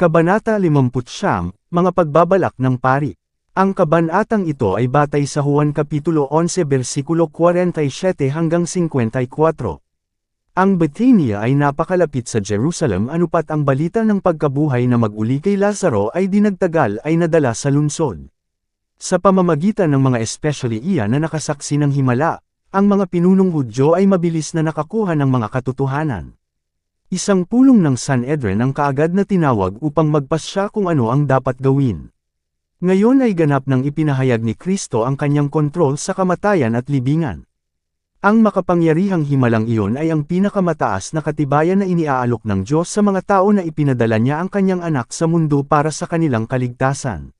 Kabanata 50, Mga pagbabalak ng pari. Ang kabanatang ito ay batay sa Juan Kapitulo 11 versikulo 47 hanggang 54. Ang Bethania ay napakalapit sa Jerusalem anupat ang balita ng pagkabuhay na mag-uli kay Lazaro ay dinagtagal ay nadala sa lungsod. Sa pamamagitan ng mga especially iyan na nakasaksi ng himala, ang mga pinunong Hudyo ay mabilis na nakakuha ng mga katotohanan. Isang pulong ng Sanhedrin ang kaagad na tinawag upang magpasya kung ano ang dapat gawin. Ngayon ay ganap nang ipinahayag ni Kristo ang kanyang kontrol sa kamatayan at libingan. Ang makapangyarihang himalang iyon ay ang pinakamataas na katibayan na iniaalok ng Diyos sa mga tao na ipinadala niya ang kanyang anak sa mundo para sa kanilang kaligtasan.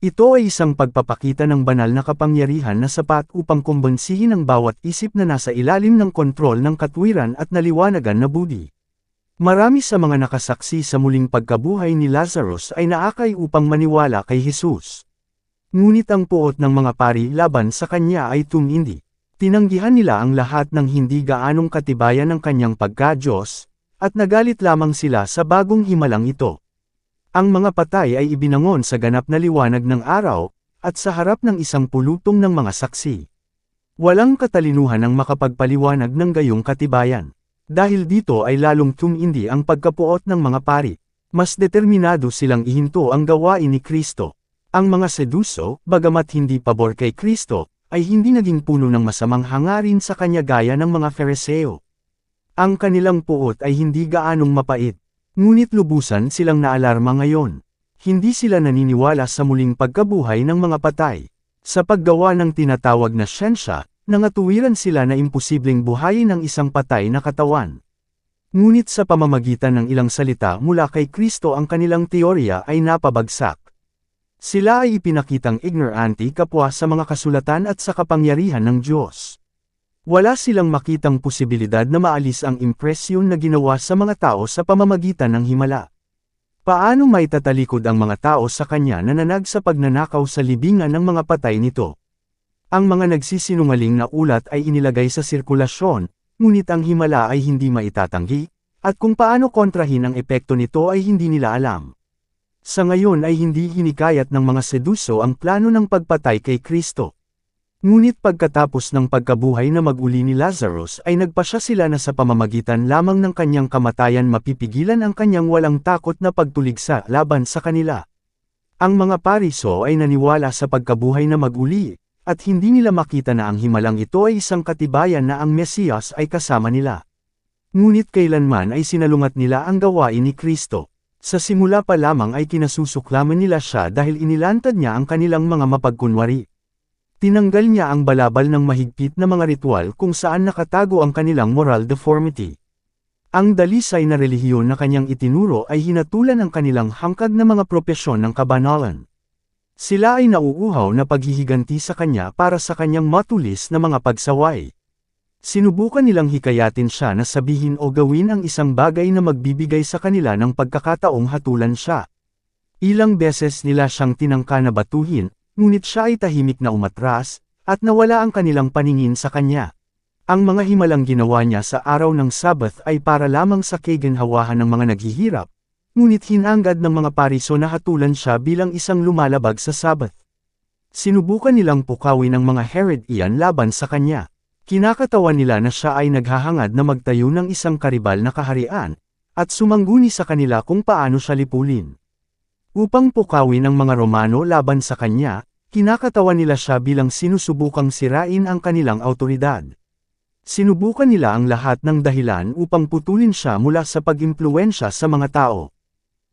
Ito ay isang pagpapakita ng banal na kapangyarihan na sapat upang kumbensihin ang bawat isip na nasa ilalim ng kontrol ng katwiran at naliwanagan na budi. Marami sa mga nakasaksi sa muling pagkabuhay ni Lazarus ay naakay upang maniwala kay Jesus. Ngunit ang puot ng mga pari laban sa kanya ay tumindi. Tinanggihan nila ang lahat ng hindi gaanong katibayan ng kanyang pagka-Diyos, at nagalit lamang sila sa bagong himalang ito. Ang mga patay ay ibinangon sa ganap na liwanag ng araw, at sa harap ng isang pulutong ng mga saksi. Walang katalinuhan ang makapagpaliwanag ng gayong katibayan. Dahil dito ay lalong tumindi ang pagkapuot ng mga pari. Mas determinado silang ihinto ang gawain ni Kristo. Ang mga Seduso, bagamat hindi pabor kay Kristo, ay hindi naging puno ng masamang hangarin sa kanya gaya ng mga Fariseo. Ang kanilang puot ay hindi gaanong mapait. Ngunit lubusan silang naalarma ngayon. Hindi sila naniniwala sa muling pagkabuhay ng mga patay. Sa paggawa ng tinatawag na siyensya, nangatuwiran sila na imposibleng buhayin ang isang patay na katawan. Ngunit sa pamamagitan ng ilang salita mula kay Kristo ang kanilang teorya ay napabagsak. Sila ay ipinakitang ignorante kapwa sa mga kasulatan at sa kapangyarihan ng Diyos. Wala silang makitang posibilidad na maalis ang impresyon na ginawa sa mga tao sa pamamagitan ng himala. Paano may tatalikod ang mga tao sa kanya na nanag sa pagnanakaw sa libingan ng mga patay nito? Ang mga nagsisinungaling na ulat ay inilagay sa sirkulasyon, ngunit ang himala ay hindi maitatanggi, at kung paano kontrahin ang epekto nito ay hindi nila alam. Sa ngayon ay hindi hinikayat ng mga Seduso ang plano ng pagpatay kay Kristo. Ngunit pagkatapos ng pagkabuhay na mag-uli ni Lazarus ay nagpasya sila na sa pamamagitan lamang ng kanyang kamatayan mapipigilan ang kanyang walang takot na pagtuligsa laban sa kanila. Ang mga Pariso ay naniwala sa pagkabuhay na mag-uli, at hindi nila makita na ang himalang ito ay isang katibayan na ang Mesiyas ay kasama nila. Ngunit kailanman ay sinalungat nila ang gawain ni Kristo. Sa simula pa lamang ay kinasusuklaman nila siya dahil inilantad niya ang kanilang mga mapagkunwari. Tinanggal niya ang balabal ng mahigpit na mga ritual kung saan nakatago ang kanilang moral deformity. Ang dalisay na relihiyon na kanyang itinuro ay hinatulan ang kanilang hangkad na mga propesyon ng kabanalan. Sila ay nauuhaw na paghihiganti sa kanya para sa kanyang matulis na mga pagsaway. Sinubukan nilang hikayatin siya na sabihin o gawin ang isang bagay na magbibigay sa kanila ng pagkakataong hatulan siya. Ilang beses nila siyang tinangka na batuhin, ngunit siya ay tahimik na umatras, at nawala ang kanilang paningin sa kanya. Ang mga himalang ginawa niya sa araw ng Sabbath ay para lamang sa kaginhawahan ng mga naghihirap, ngunit hinanggad ng mga Pariso na hatulan siya bilang isang lumalabag sa Sabbath. Sinubukan nilang pukawin ang mga Herod iyan laban sa kanya. Kinakatawan nila na siya ay naghahangad na magtayo ng isang karibal na kaharian, at sumangguni sa kanila kung paano siya lipulin. Upang pukawin ang mga Romano laban sa kanya, kinakatawan nila siya bilang sinusubukang sirain ang kanilang awtoridad. Sinubukan nila ang lahat ng dahilan upang putulin siya mula sa pag-impluwensya sa mga tao.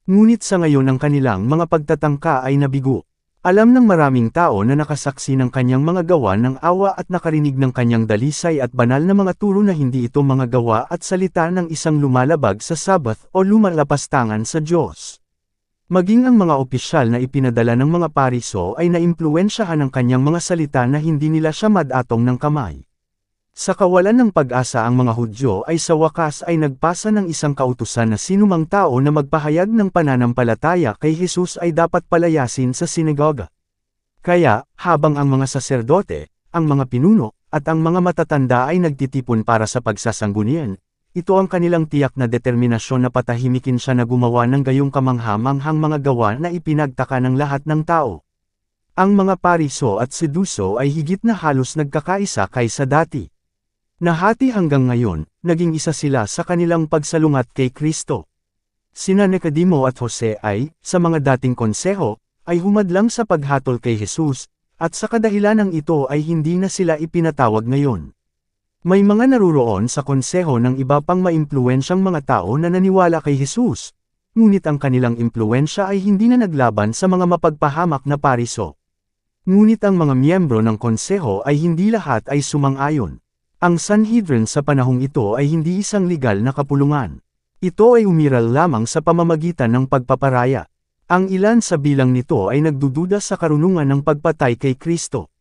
Ngunit sa ngayon ang kanilang mga pagtatangka ay nabigo. Alam ng maraming tao na nakasaksi ng kanyang mga gawa ng awa at nakarinig ng kanyang dalisay at banal na mga turo na hindi ito mga gawa at salita ng isang lumalabag sa Sabbath o lumalapastangan sa Diyos. Maging ang mga opisyal na ipinadala ng mga Pariso ay naimpluwensyahan ng kanyang mga salita na hindi nila siya madatong ng kamay. Sa kawalan ng pag-asa ang mga Hudyo ay sa wakas ay nagpasa ng isang kautusan na sinumang tao na magpahayag ng pananampalataya kay Jesus ay dapat palayasin sa sinagoga. Kaya, habang ang mga saserdote, ang mga pinuno, at ang mga matatanda ay nagtitipon para sa pagsasanggunian, ito ang kanilang tiyak na determinasyon na patahimikin siya na gumawa ng gayong kamangha-manghang mga gawa na ipinagtaka ng lahat ng tao. Ang mga Pariso at Seduso ay higit na halos nagkakaisa kaysa dati. Nahati hanggang ngayon, naging isa sila sa kanilang pagsalungat kay Kristo. Sina Nicodemo at Jose ay, sa mga dating konseho, ay humadlang sa paghatol kay Jesus, at sa kadahilanang ito ay hindi na sila ipinatawag ngayon. May mga naruroon sa konseho ng iba pang maimpluwensyang mga tao na naniwala kay Jesus, ngunit ang kanilang impluwensya ay hindi na naglaban sa mga mapagpahamak na Pariso. Ngunit ang mga miyembro ng konseho ay hindi lahat ay sumang-ayon. Ang Sanhedrin sa panahong ito ay hindi isang legal na kapulungan. Ito ay umiral lamang sa pamamagitan ng pagpaparaya. Ang ilan sa bilang nito ay nagdududa sa karunungan ng pagpatay kay Kristo.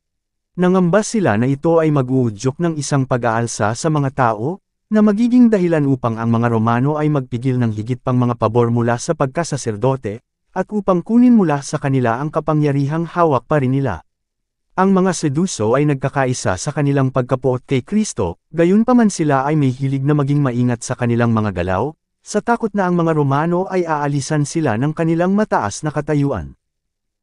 Nangamba sila na ito ay mag-uudyok ng isang pag-aalsa sa mga tao, na magiging dahilan upang ang mga Romano ay magpigil ng higit pang mga pabor mula sa pagkasaserdote, at upang kunin mula sa kanila ang kapangyarihang hawak pa rin nila. Ang mga Seduso ay nagkakaisa sa kanilang pagkapuot kay Kristo, gayunpaman sila ay may hilig na maging maingat sa kanilang mga galaw, sa takot na ang mga Romano ay aalisan sila ng kanilang mataas na katayuan.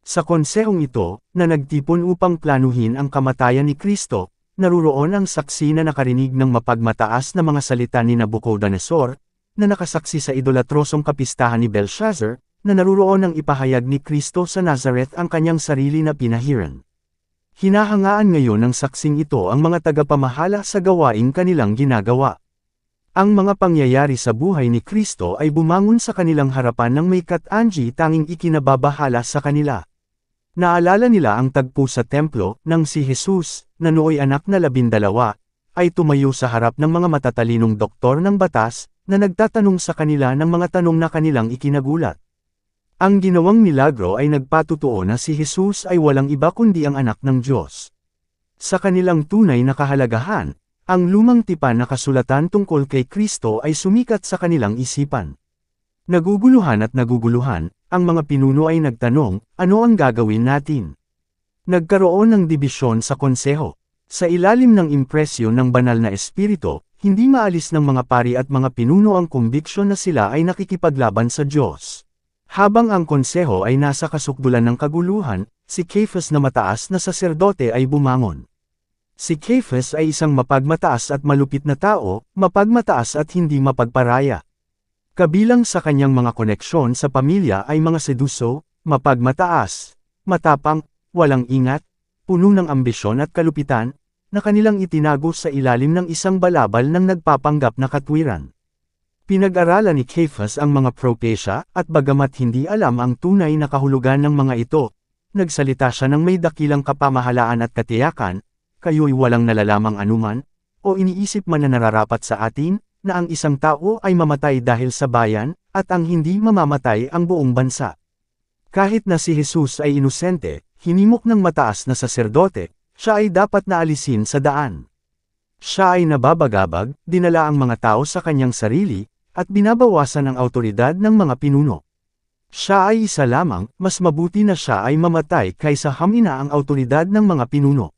Sa konsehong ito, na nagtipon upang planuhin ang kamatayan ni Kristo, naruroon ang saksi na nakarinig ng mapagmataas na mga salita ni Nabucodonosor, na nakasaksi sa idolatrosong kapistahan ni Belshazzar, na naruroon ang ipahayag ni Kristo sa Nazareth ang kanyang sarili na pinahiran. Hinahangaan ngayon ng saksing ito ang mga tagapamahala sa gawaing kanilang ginagawa. Ang mga pangyayari sa buhay ni Kristo ay bumangon sa kanilang harapan ng may katangi tanging ikinababahala sa kanila. Naalala nila ang tagpo sa templo, nang si Jesus, na nooy anak na 12, ay tumayo sa harap ng mga matatalinong doktor ng batas, na nagtatanong sa kanila ng mga tanong na kanilang ikinagulat. Ang ginawang milagro ay nagpatutuo na si Jesus ay walang iba kundi ang anak ng Diyos. Sa kanilang tunay na kahalagahan, ang lumang tipan na kasulatan tungkol kay Kristo ay sumikat sa kanilang isipan. Naguguluhan at naguguluhan, ang mga pinuno ay nagtanong, ano ang gagawin natin? Nagkaroon ng dibisyon sa konseho. Sa ilalim ng impresyon ng banal na espiritu, hindi maalis ng mga pari at mga pinuno ang kumbiksyon na sila ay nakikipaglaban sa Diyos. Habang ang konseho ay nasa kasukdulan ng kaguluhan, si Caiaphas na mataas na saserdote ay bumangon. Si Caiaphas ay isang mapagmataas at malupit na tao, mapagmataas at hindi mapagparaya. Kabilang sa kanyang mga koneksyon sa pamilya ay mga Seduso, mapagmataas, matapang, walang ingat, puno ng ambisyon at kalupitan, na kanilang itinago sa ilalim ng isang balabal ng nagpapanggap na katwiran. Pinag-aralan ni Caiaphas ang mga propesya, at bagamat hindi alam ang tunay na kahulugan ng mga ito, nagsalita siya ng may dakilang kapamahalaan at katiyakan, kayo'y walang nalalamang anuman, o iniisip man na nararapat sa atin, na ang isang tao ay mamatay dahil sa bayan, at ang hindi mamamatay ang buong bansa. Kahit na si Jesus ay inosente, hinimok ng mataas na saserdote, siya ay dapat na alisin sa daan. Siya ay nababagabag, dinala ang mga tao sa kanyang sarili, at binabawasan ang awtoridad ng mga pinuno. Siya ay isa lamang, mas mabuti na siya ay mamatay kaysa hamina ang awtoridad ng mga pinuno.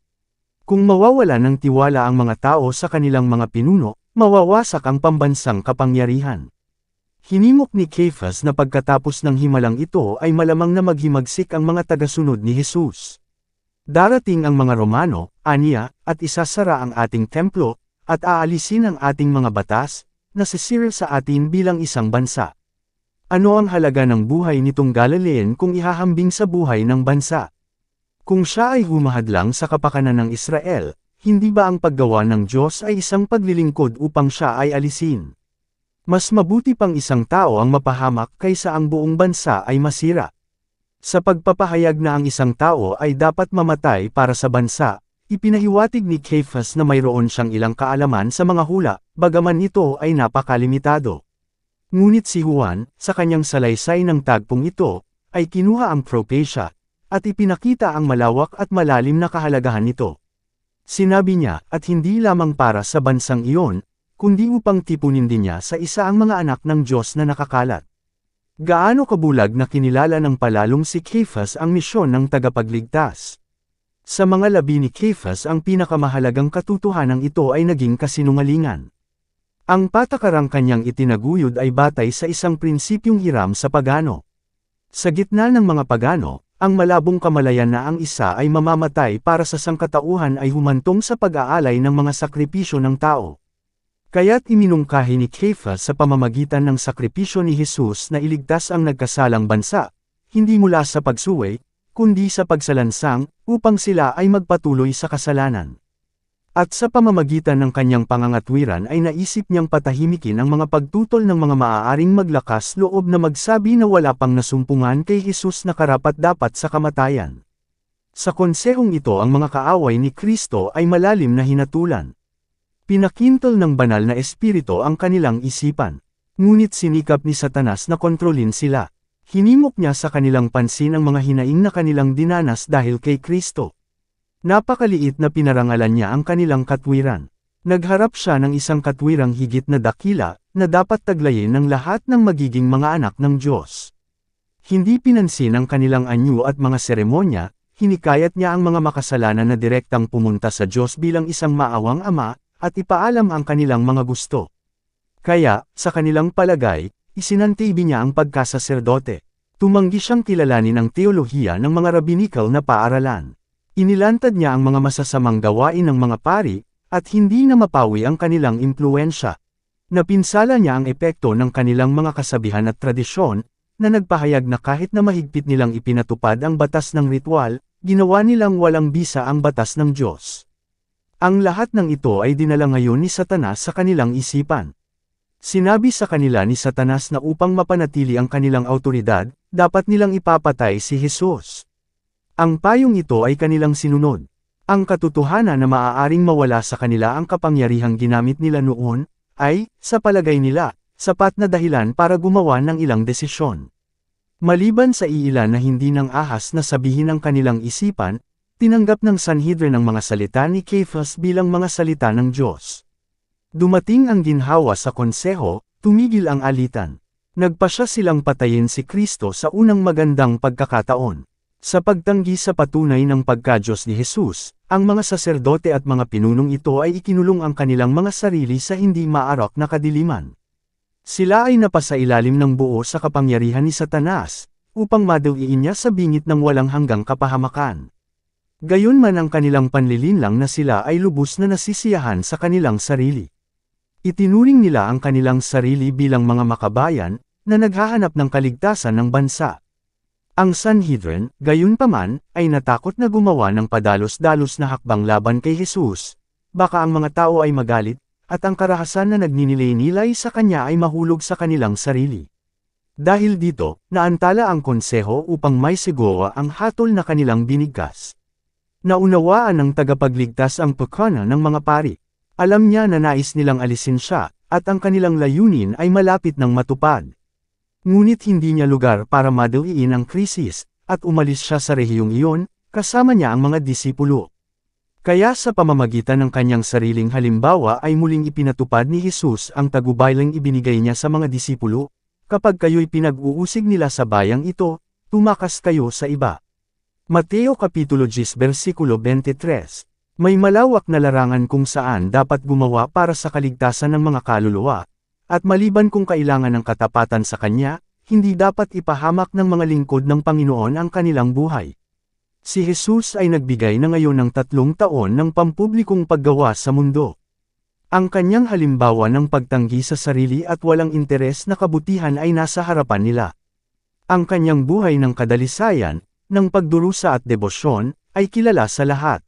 Kung mawawala ng tiwala ang mga tao sa kanilang mga pinuno, mawawasak ang pambansang kapangyarihan. Hinimok ni Caiaphas na pagkatapos ng himalang ito ay malamang na maghimagsik ang mga tagasunod ni Jesus. Darating ang mga Romano, aniya, at isasara ang ating templo, at aalisin ang ating mga batas, na sisira sa atin bilang isang bansa. Ano ang halaga ng buhay nitong Galilean kung ihahambing sa buhay ng bansa? Kung siya ay humahadlang sa kapakanan ng Israel, hindi ba ang paggawa ng Diyos ay isang paglilingkod upang siya ay alisin? Mas mabuti pang isang tao ang mapahamak kaysa ang buong bansa ay masira. Sa pagpapahayag na ang isang tao ay dapat mamatay para sa bansa, ipinahiwatig ni Caiaphas na mayroon siyang ilang kaalaman sa mga hula, bagaman ito ay napakalimitado. Ngunit si Juan, sa kanyang salaysay ng tagpong ito, ay kinuha ang propesya, at ipinakita ang malawak at malalim na kahalagahan nito. Sinabi niya, at hindi lamang para sa bansang iyon, kundi upang tipunin din niya sa isa ang mga anak ng Diyos na nakakalat. Gaano kabulag na kinilala ng palalong si Caiaphas ang misyon ng tagapagligtas. Sa mga labi ni Caiaphas ang pinakamahalagang katotohanan ito ay naging kasinungalingan. Ang patakarang kanyang itinaguyod ay batay sa isang prinsipyong hiram sa pagano. Sa gitna ng mga pagano, ang malabong kamalayan na ang isa ay mamamatay para sa sangkatauhan ay humantong sa pag-aalay ng mga sakripisyo ng tao. Kaya't iminungkahi ni Caiaphas sa pamamagitan ng sakripisyo ni Jesus na iligtas ang nagkasalang bansa, hindi mula sa pagsuway, kundi sa pagsalansang, upang sila ay magpatuloy sa kasalanan. At sa pamamagitan ng kanyang pangangatwiran ay naisip niyang patahimikin ang mga pagtutol ng mga maaaring maglakas loob na magsabi na wala pang nasumpungan kay Jesus na karapat-dapat sa kamatayan. Sa konsehong ito ang mga kaaway ni Kristo ay malalim na hinatulan. Pinakintol ng banal na espiritu ang kanilang isipan. Ngunit sinikap ni Satanas na kontrolin sila. Hinimok niya sa kanilang pansin ang mga hinaing na kanilang dinanas dahil kay Kristo. Napakaliit na pinarangalan niya ang kanilang katwiran. Nagharap siya ng isang katwirang higit na dakila, na dapat taglayin ng lahat ng magiging mga anak ng Diyos. Hindi pinansin ang kanilang anyo at mga seremonya, hinikayat niya ang mga makasalanan na direktang pumunta sa Diyos bilang isang maawang ama, at ipaalam ang kanilang mga gusto. Kaya, sa kanilang palagay, isinantibi niya ang pagkasaserdote. Tumanggi siyang kilalanin ang teolohiya ng mga rabbinical na paaralan. Inilantad niya ang mga masasamang gawain ng mga pari, at hindi na mapawi ang kanilang impluensya. Napinsala niya ang epekto ng kanilang mga kasabihan at tradisyon, na nagpahayag na kahit na mahigpit nilang ipinatupad ang batas ng ritual, ginawa nilang walang bisa ang batas ng Diyos. Ang lahat ng ito ay dinala ngayon ni Satanas sa kanilang isipan. Sinabi sa kanila ni Satanas na upang mapanatili ang kanilang awtoridad, dapat nilang ipapatay si Jesus. Ang payong ito ay kanilang sinunod. Ang katotohanan na maaaring mawala sa kanila ang kapangyarihang ginamit nila noon, ay, sa palagay nila, sapat na dahilan para gumawa ng ilang desisyon. Maliban sa iilan na hindi nang ahas na sabihin ang kanilang isipan, tinanggap ng Sanhedrin ang mga salita ni Caiaphas bilang mga salita ng Diyos. Dumating ang ginhawa sa konseho, tumigil ang alitan. Nagpasya silang patayin si Kristo sa unang magandang pagkakataon. Sa pagtanggi sa patunay ng pagka-Diyos ni Jesus, ang mga saserdote at mga pinunong ito ay ikinulong ang kanilang mga sarili sa hindi maarak na kadiliman. Sila ay napasailalim ng buo sa kapangyarihan ni Satanas, upang madawiin niya sa bingit ng walang hanggang kapahamakan. Gayunman ang kanilang panlilinlang na sila ay lubos na nasisiyahan sa kanilang sarili. Itinuring nila ang kanilang sarili bilang mga makabayan, na naghahanap ng kaligtasan ng bansa. Ang Sanhedrin, gayunpaman, ay natakot na gumawa ng padalos-dalos na hakbang laban kay Jesus. Baka ang mga tao ay magalit, at ang karahasan na nagninilay-nilay sa kanya ay mahulog sa kanilang sarili. Dahil dito, naantala ang konseho upang may siguro ang hatol na kanilang binigkas. Naunawaan ng tagapagligtas ang pagkana ng mga pari. Alam niya na nais nilang alisin siya, at ang kanilang layunin ay malapit ng matupad. Ngunit hindi niya lugar para madawiin ang krisis, at umalis siya sa rehiyong iyon, kasama niya ang mga disipulo. Kaya sa pamamagitan ng kanyang sariling halimbawa ay muling ipinatupad ni Jesus ang tagubaylang ibinigay niya sa mga disipulo, kapag kayo'y pinag-uusig nila sa bayang ito, tumakas kayo sa iba. Mateo Kapitulo 10 versikulo 23. May malawak na larangan kung saan dapat gumawa para sa kaligtasan ng mga kaluluwa, at maliban kung kailangan ng katapatan sa kanya, hindi dapat ipahamak ng mga lingkod ng Panginoon ang kanilang buhay. Si Jesus ay nagbigay na ngayon ng 3 taon ng pampublikong paggawa sa mundo. Ang kanyang halimbawa ng pagtanggi sa sarili at walang interes na kabutihan ay nasa harapan nila. Ang kanyang buhay ng kadalisayan, ng pagdurusa at debosyon, ay kilala sa lahat.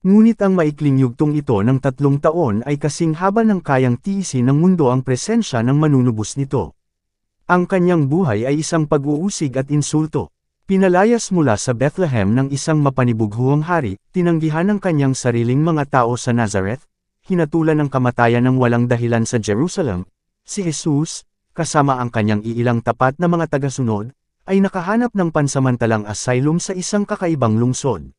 Ngunit ang maikling yugtong ito ng 3 taon ay kasing haba ng kayang tiisin ng mundo ang presensya ng manunubos nito. Ang kanyang buhay ay isang pag-uusig at insulto. Pinalayas mula sa Bethlehem ng isang mapanibughuang hari, tinanggihan ng kanyang sariling mga tao sa Nazareth, hinatulan ng kamatayan ng walang dahilan sa Jerusalem, si Jesus, kasama ang kanyang iilang tapat na mga tagasunod, ay nakahanap ng pansamantalang asylum sa isang kakaibang lungsod.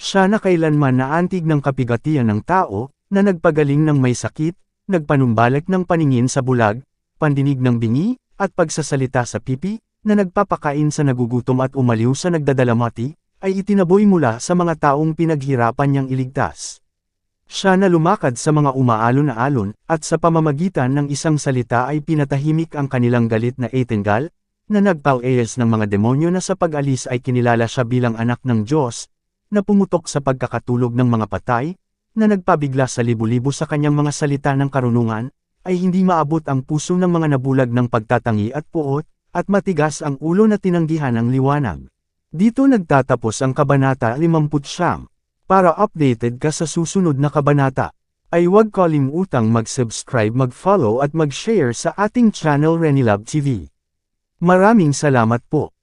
Siya na kailanman naantig ng kapigatian ng tao, na nagpagaling ng may sakit, nagpanumbalik ng paningin sa bulag, pandinig ng bingi, at pagsasalita sa pipi, na nagpapakain sa nagugutom at umaliw sa nagdadalamati, ay itinaboy mula sa mga taong pinaghirapan niyang iligtas. Siya na lumakad sa mga umaalon na alon, at sa pamamagitan ng isang salita ay pinatahimik ang kanilang galit na Etengal, na nagpauayos ng mga demonyo na sa pag-alis ay kinilala siya bilang anak ng Diyos, na pumutok sa pagkakatulog ng mga patay, na nagpabigla sa libu-libo sa kanyang mga salita ng karunungan, ay hindi maabot ang puso ng mga nabulag ng pagtatangi at puot, at matigas ang ulo na tinanggihan ang liwanag. Dito nagtatapos ang Kabanata 59. Para updated ka sa susunod na kabanata, ay huwag kalimutang mag-subscribe, mag-follow at mag-share sa ating channel Renilab TV. Maraming salamat po.